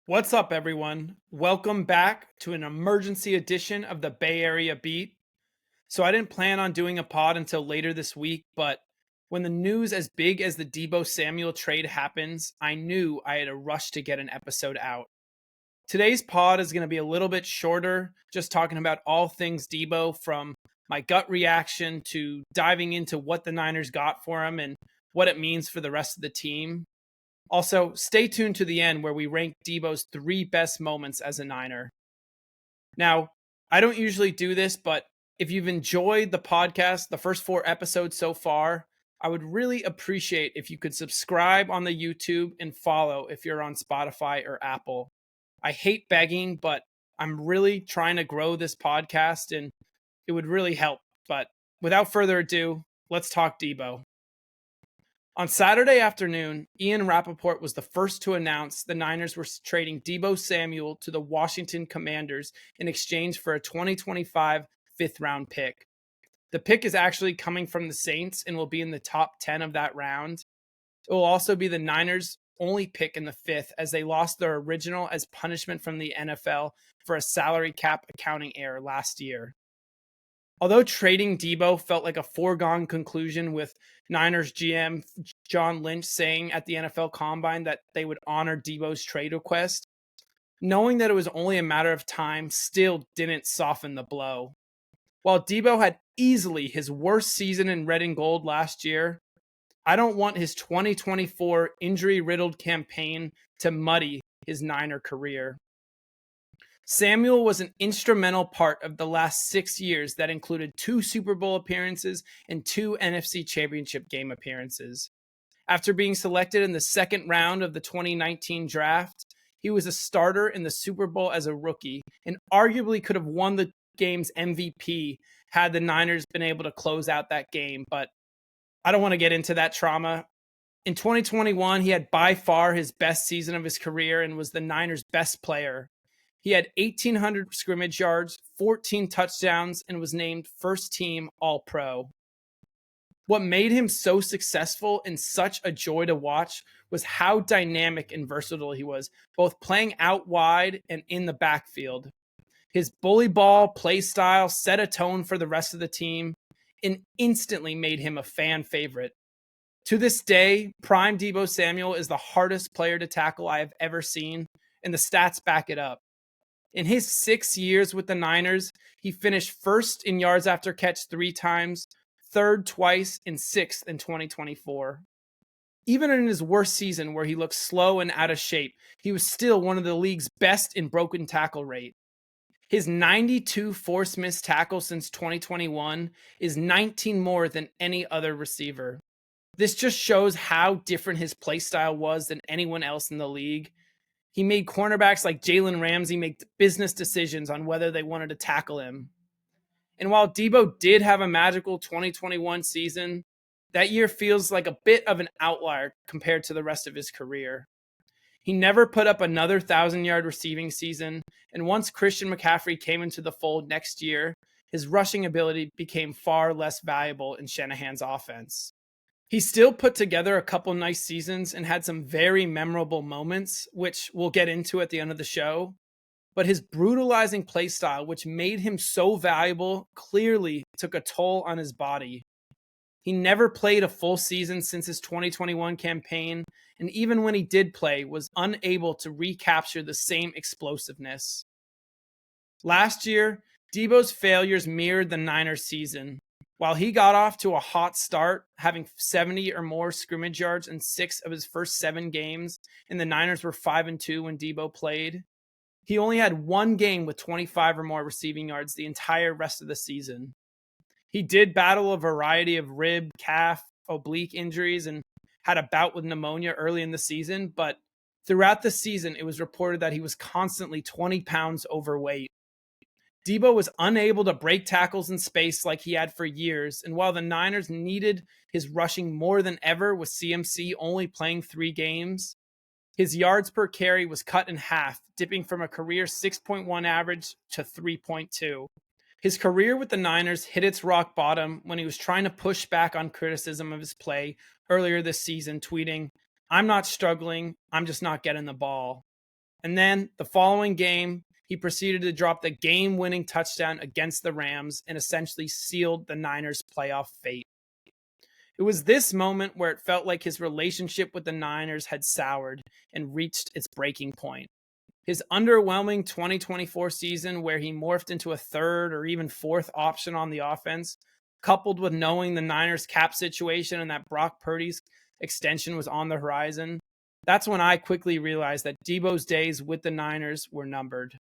What's up, everyone? Welcome back to an emergency edition of the Bay Area Beat. So, I didn't plan on doing a pod until later this week, but when the news as big as the Deebo Samuel trade happens, I knew I had to rush to get an episode out. Today's pod is going to be a little bit shorter, just talking about all things Deebo, from my gut reaction to diving into what the Niners got for him and what it means for the rest of the team. Also, stay tuned to the end where we rank Deebo's 3 best moments as a Niner. Now, I don't usually do this, but if you've enjoyed the podcast, the first 4 episodes so far, I would really appreciate if you could subscribe on the YouTube and follow if you're on Spotify or Apple. I hate begging, but I'm really trying to grow this podcast and it would really help. But without further ado, let's talk Deebo. On Saturday afternoon, Ian Rappaport was the first to announce the Niners were trading Deebo Samuel to the Washington Commanders in exchange for a 2025 fifth-round pick. The pick is actually coming from the Saints and will be in the top 10 of that round. It will also be the Niners' only pick in the fifth, as they lost their original as punishment from the NFL for a salary cap accounting error last year. Although trading Deebo felt like a foregone conclusion, with Niners GM John Lynch saying at the NFL Combine that they would honor Deebo's trade request, knowing that it was only a matter of time still didn't soften the blow. While Deebo had easily his worst season in red and gold last year, I don't want his 2024 injury-riddled campaign to muddy his Niner career. Samuel was an instrumental part of the last 6 years that included 2 Super Bowl appearances and 2 NFC Championship game appearances. After being selected in the second round of the 2019 draft, he was a starter in the Super Bowl as a rookie and arguably could have won the game's MVP had the Niners been able to close out that game, but I don't want to get into that trauma. In 2021, he had by far his best season of his career and was the Niners' best player. He had 1,800 scrimmage yards, 14 touchdowns, and was named first team All-Pro. What made him so successful and such a joy to watch was how dynamic and versatile he was, both playing out wide and in the backfield. His bully ball play style set a tone for the rest of the team and instantly made him a fan favorite. To this day, prime Deebo Samuel is the hardest player to tackle I have ever seen, and the stats back it up. In his 6 years with the Niners, he finished first in yards after catch 3 times, third twice, and sixth in 2024. Even in his worst season, where he looked slow and out of shape, he was still one of the league's best in broken tackle rate. His 92 forced missed tackles since 2021 is 19 more than any other receiver. This just shows how different his play style was than anyone else in the league. He made cornerbacks like Jalen Ramsey make business decisions on whether they wanted to tackle him. And while Deebo did have a magical 2021 season, that year feels like a bit of an outlier compared to the rest of his career. He never put up another 1,000-yard receiving season, and once Christian McCaffrey came into the fold next year, his rushing ability became far less valuable in Shanahan's offense. He still put together a couple nice seasons and had some very memorable moments, which we'll get into at the end of the show. But his brutalizing play style, which made him so valuable, clearly took a toll on his body. He never played a full season since his 2021 campaign, and even when he did play, was unable to recapture the same explosiveness. Last year, Deebo's failures mirrored the Niners' season. While he got off to a hot start, having 70 or more scrimmage yards in 6 of his first 7 games, and the Niners were 5-2 when Deebo played, he only had 1 game with 25 or more receiving yards the entire rest of the season. He did battle a variety of rib, calf, oblique injuries and had a bout with pneumonia early in the season, but throughout the season, it was reported that he was constantly 20 pounds overweight. Deebo was unable to break tackles in space like he had for years, and while the Niners needed his rushing more than ever with CMC only playing 3 games, his yards per carry was cut in half, dipping from a career 6.1 average to 3.2. His career with the Niners hit its rock bottom when he was trying to push back on criticism of his play earlier this season, tweeting, "I'm not struggling, I'm just not getting the ball." And then the following game, he proceeded to drop the game-winning touchdown against the Rams and essentially sealed the Niners' playoff fate. It was this moment where it felt like his relationship with the Niners had soured and reached its breaking point. His underwhelming 2024 season, where he morphed into a third or even fourth option on the offense, coupled with knowing the Niners' cap situation and that Brock Purdy's extension was on the horizon, that's when I quickly realized that Deebo's days with the Niners were numbered.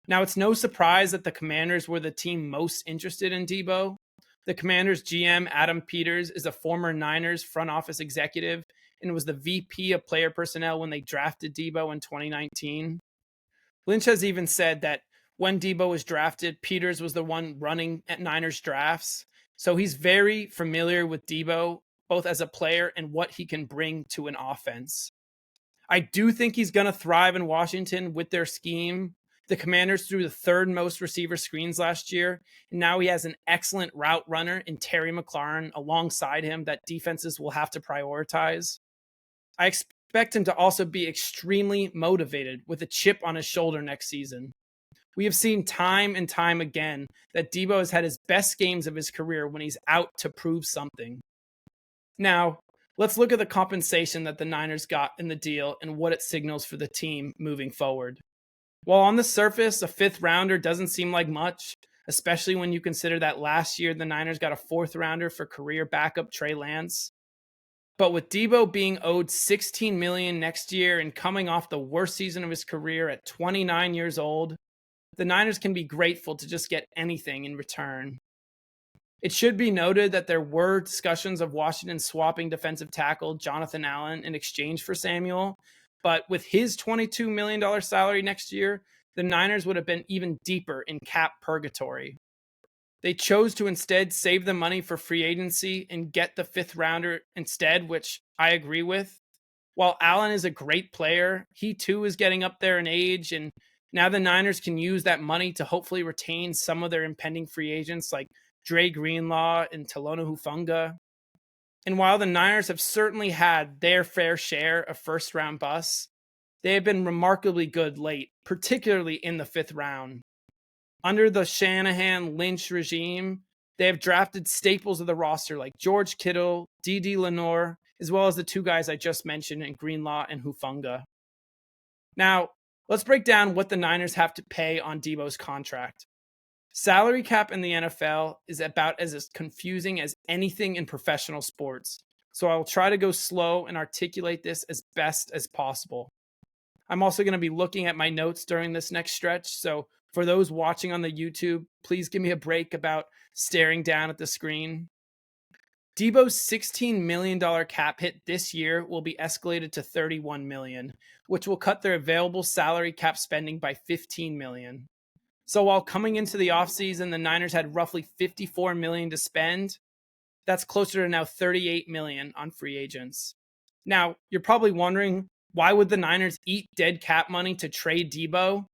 Now, it's no surprise that the Commanders were the team most interested in Deebo. The Commanders' GM, Adam Peters, is a former Niners front office executive and was the VP of player personnel when they drafted Deebo in 2019. Lynch has even said that when Deebo was drafted, Peters was the one running at Niners drafts. So he's very familiar with Deebo, both as a player and what he can bring to an offense. I do think he's going to thrive in Washington with their scheme. The Commanders threw the third most receiver screens last year, and now he has an excellent route runner in Terry McLaurin alongside him that defenses will have to prioritize. I expect him to also be extremely motivated with a chip on his shoulder next season. We have seen time and time again that Deebo has had his best games of his career when he's out to prove something. Now, let's look at the compensation that the Niners got in the deal and what it signals for the team moving forward. While on the surface, a fifth rounder doesn't seem like much, especially when you consider that last year the Niners got a fourth rounder for career backup Trey Lance. But with Deebo being owed $16 million next year and coming off the worst season of his career at 29 years old, the Niners can be grateful to just get anything in return. It should be noted that there were discussions of Washington swapping defensive tackle Jonathan Allen in exchange for Samuel, but with his $22 million salary next year, the Niners would have been even deeper in cap purgatory. They chose to instead save the money for free agency and get the fifth rounder instead, which I agree with. While Allen is a great player, he too is getting up there in age, and now the Niners can use that money to hopefully retain some of their impending free agents like Dre Greenlaw and Talona Hufanga. And while the Niners have certainly had their fair share of first-round busts, they have been remarkably good late, particularly in the fifth round. Under the Shanahan-Lynch regime, they have drafted staples of the roster like George Kittle, D.D. Lenore, as well as the two guys I just mentioned in Greenlaw and Hufanga. Now, let's break down what the Niners have to pay on Deebo's contract. Salary cap in the NFL is about as confusing as anything in professional sports, so I will try to go slow and articulate this as best as possible. I'm also going to be looking at my notes during this next stretch, so for those watching on the YouTube, please give me a break about staring down at the screen. Deebo's $16 million cap hit this year will be escalated to $31 million, which will cut their available salary cap spending by $15 million. So while coming into the offseason, the Niners had roughly $54 million to spend, that's closer to now $38 million on free agents. Now, you're probably wondering, why would the Niners eat dead cap money to trade Deebo?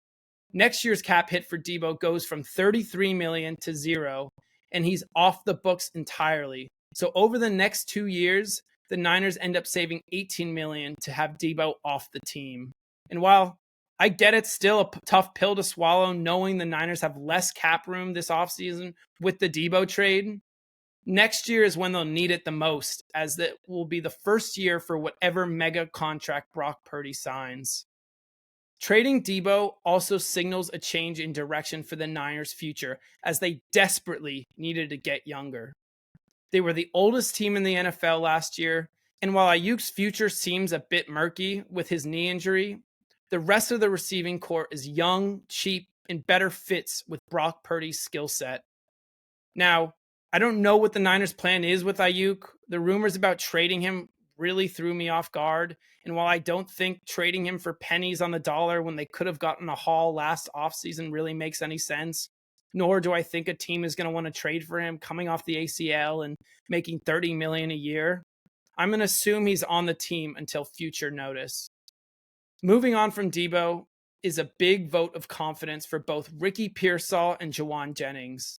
Next year's cap hit for Deebo goes from $33 million to $0, and he's off the books entirely. So over the next 2 years, the Niners end up saving $18 million to have Deebo off the team. And while I get it's still a tough pill to swallow knowing the Niners have less cap room this offseason with the Deebo trade, next year is when they'll need it the most, as that will be the first year for whatever mega contract Brock Purdy signs. Trading Deebo also signals a change in direction for the Niners' future, as they desperately needed to get younger. They were the oldest team in the NFL last year, and while Ayuk's future seems a bit murky with his knee injury, the rest of the receiving corps is young, cheap, and better fits with Brock Purdy's skill set. Now, I don't know what the Niners' plan is with Ayuk. The rumors about trading him really threw me off guard. And while I don't think trading him for pennies on the dollar when they could have gotten a haul last offseason really makes any sense, nor do I think a team is going to want to trade for him coming off the ACL and making $30 million a year, I'm going to assume he's on the team until future notice. Moving on from Deebo is a big vote of confidence for both Ricky Pearsall and Jawan Jennings.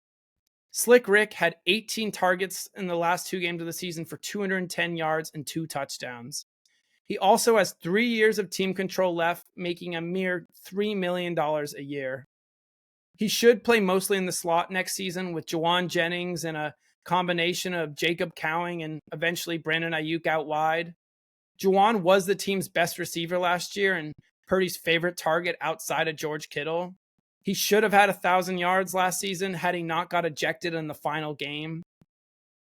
Slick Rick had 18 targets in the last 2 games of the season for 210 yards and 2 touchdowns. He also has 3 years of team control left, making a mere $3 million a year. He should play mostly in the slot next season with Juwan Jennings and a combination of Jacob Cowing and eventually Brandon Ayuk out wide. Juwan was the team's best receiver last year and Purdy's favorite target outside of George Kittle. He should have had 1,000 yards last season had he not got ejected in the final game.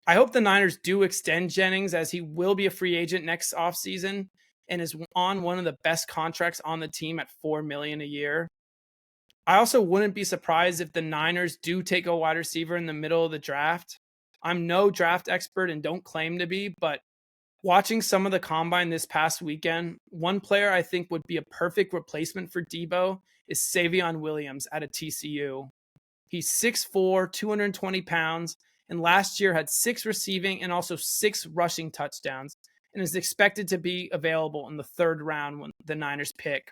I hope the Niners do extend Jennings, as he will be a free agent next offseason and is on one of the best contracts on the team at $4 million a year. I also wouldn't be surprised if the Niners do take a wide receiver in the middle of the draft. I'm no draft expert and don't claim to be, but watching some of the combine this past weekend, one player I think would be a perfect replacement for Deebo is Savion Williams out of TCU. He's 6'4", 220 pounds, and last year had 6 receiving and also 6 rushing touchdowns, and is expected to be available in the 3rd round when the Niners pick.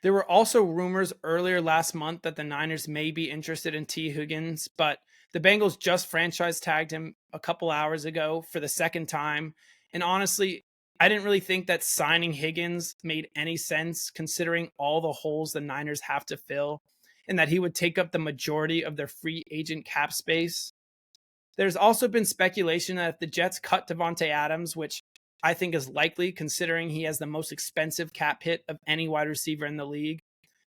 There were also rumors earlier last month that the Niners may be interested in T. Higgins, but the Bengals just franchise tagged him a couple hours ago for the 2nd time. And honestly, I didn't really think that signing Higgins made any sense considering all the holes the Niners have to fill and that he would take up the majority of their free agent cap space. There's also been speculation that if the Jets cut Devontae Adams, which I think is likely considering he has the most expensive cap hit of any wide receiver in the league,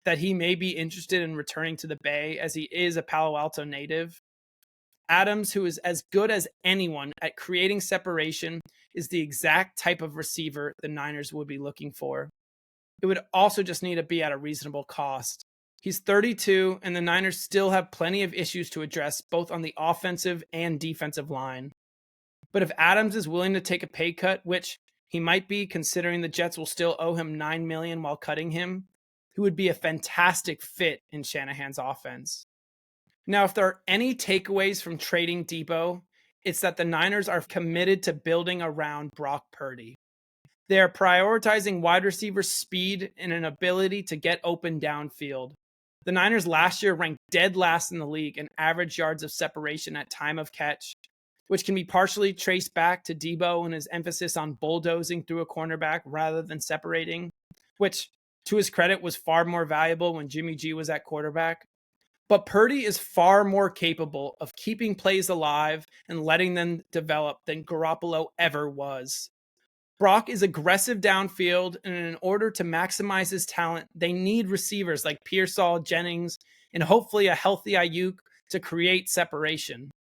that he may be interested in returning to the Bay as he is a Palo Alto native. Adams, who is as good as anyone at creating separation, is the exact type of receiver the Niners would be looking for. It would also just need to be at a reasonable cost. He's 32, and the Niners still have plenty of issues to address both on the offensive and defensive line. But if Adams is willing to take a pay cut, which he might be considering the Jets will still owe him $9 million while cutting him, he would be a fantastic fit in Shanahan's offense. Now, if there are any takeaways from trading Deebo, it's that the Niners are committed to building around Brock Purdy. They are prioritizing wide receiver speed and an ability to get open downfield. The Niners last year ranked dead last in the league in average yards of separation at time of catch, which can be partially traced back to Deebo and his emphasis on bulldozing through a cornerback rather than separating, which, to his credit, was far more valuable when Jimmy G was at quarterback. But Purdy is far more capable of keeping plays alive and letting them develop than Garoppolo ever was. Brock is aggressive downfield, and in order to maximize his talent, they need receivers like Pearsall, Jennings, and hopefully a healthy Ayuk to create separation.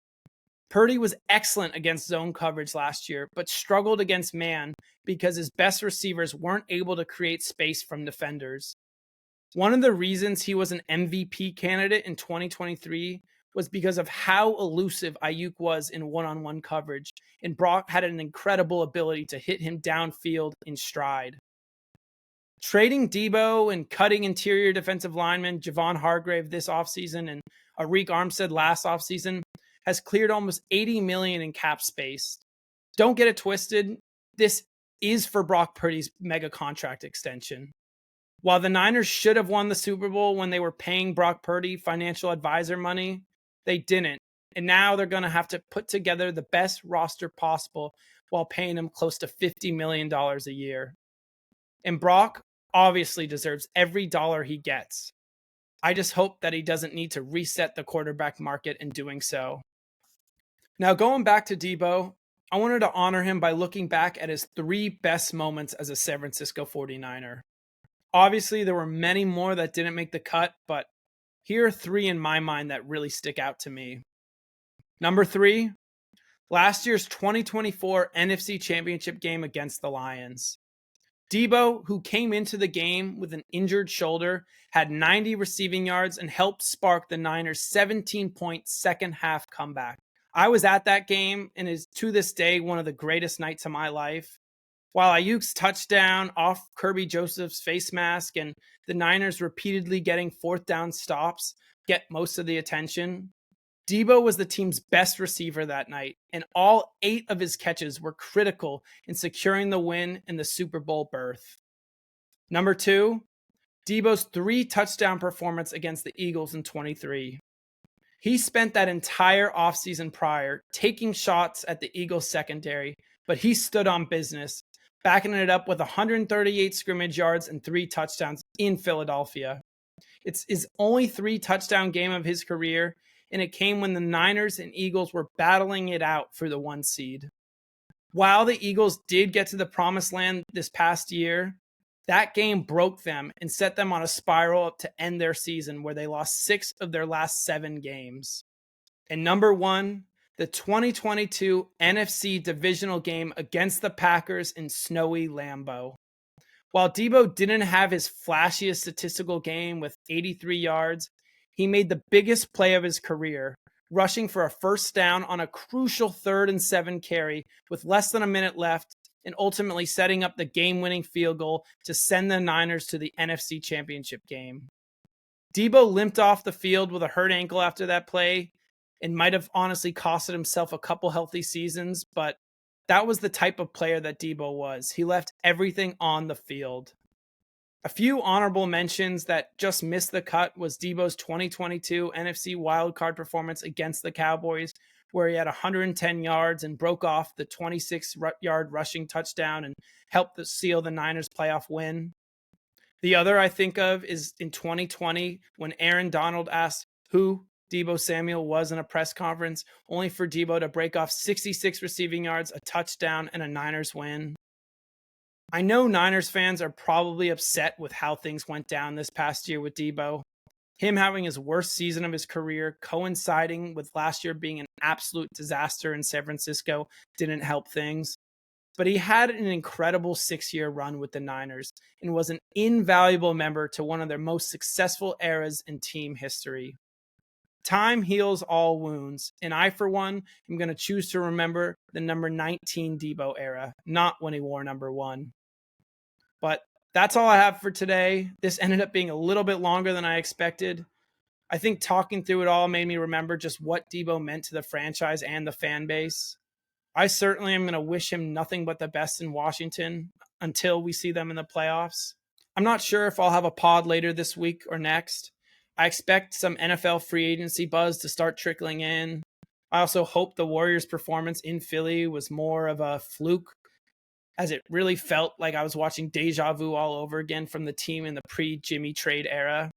Purdy was excellent against zone coverage last year, but struggled against man because his best receivers weren't able to create space from defenders. One of the reasons he was an MVP candidate in 2023 was because of how elusive Ayuk was in one-on-one coverage, and Brock had an incredible ability to hit him downfield in stride. Trading Deebo and cutting interior defensive lineman Javon Hargrave this offseason and Arik Armstead last offseason has cleared almost $80 million in cap space. Don't get it twisted. This is for Brock Purdy's mega contract extension. While the Niners should have won the Super Bowl when they were paying Brock Purdy financial advisor money, they didn't. And now they're going to have to put together the best roster possible while paying him close to $50 million a year. And Brock obviously deserves every dollar he gets. I just hope that he doesn't need to reset the quarterback market in doing so. Now, going back to Deebo, I wanted to honor him by looking back at his 3 best moments as a San Francisco 49er. Obviously, there were many more that didn't make the cut, but here are 3 in my mind that really stick out to me. Number 3, last year's 2024 NFC Championship game against the Lions. Deebo, who came into the game with an injured shoulder, had 90 receiving yards and helped spark the Niners' 17-point second-half comeback. I was at that game and is to this day one of the greatest nights of my life. While Ayuk's touchdown off Kirby Joseph's face mask and the Niners repeatedly getting 4th down stops get most of the attention, Deebo was the team's best receiver that night, and all 8 of his catches were critical in securing the win and the Super Bowl berth. Number 2, Deebo's 3 touchdown performance against the Eagles in 23. He spent that entire offseason prior taking shots at the Eagles secondary, but he stood on business, backing it up with 138 scrimmage yards and 3 touchdowns in Philadelphia. It's his only 3-touchdown game of his career, and it came when the Niners and Eagles were battling it out for the 1 seed. While the Eagles did get to the promised land this past year, that game broke them and set them on a spiral up to end their season where they lost 6 of their last 7 games. And number 1, the 2022 NFC divisional game against the Packers in snowy Lambeau. While Deebo didn't have his flashiest statistical game with 83 yards, he made the biggest play of his career, rushing for a first down on a crucial 3rd and 7 carry with less than a minute left and ultimately setting up the game-winning field goal to send the Niners to the NFC Championship game. Deebo limped off the field with a hurt ankle after that play and might have honestly costed himself a couple healthy seasons, but that was the type of player that Deebo was. He left everything on the field. A few honorable mentions that just missed the cut was Deebo's 2022 NFC wildcard performance against the Cowboys, where he had 110 yards and broke off the 26-yard rushing touchdown and helped seal the Niners' playoff win. The other I think of is in 2020 when Aaron Donald asked who Deebo Samuel was in a press conference, only for Deebo to break off 66 receiving yards, a touchdown, and a Niners win. I know Niners fans are probably upset with how things went down this past year with Deebo. Him having his worst season of his career, coinciding with last year being an absolute disaster in San Francisco, didn't help things. But he had an incredible 6-year run with the Niners and was an invaluable member to one of their most successful eras in team history. Time heals all wounds, and I, for one, am going to choose to remember the number 19 Deebo era, not when he wore number 1. But that's all I have for today. This ended up being a little bit longer than I expected. I think talking through it all made me remember just what Deebo meant to the franchise and the fan base. I certainly am going to wish him nothing but the best in Washington until we see them in the playoffs. I'm not sure if I'll have a pod later this week or next. I expect some NFL free agency buzz to start trickling in. I also hope the Warriors' performance in Philly was more of a fluke, as it really felt like I was watching deja vu all over again from the team in the pre-Jimmy trade era.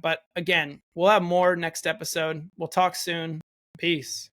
But again, we'll have more next episode. We'll talk soon. Peace.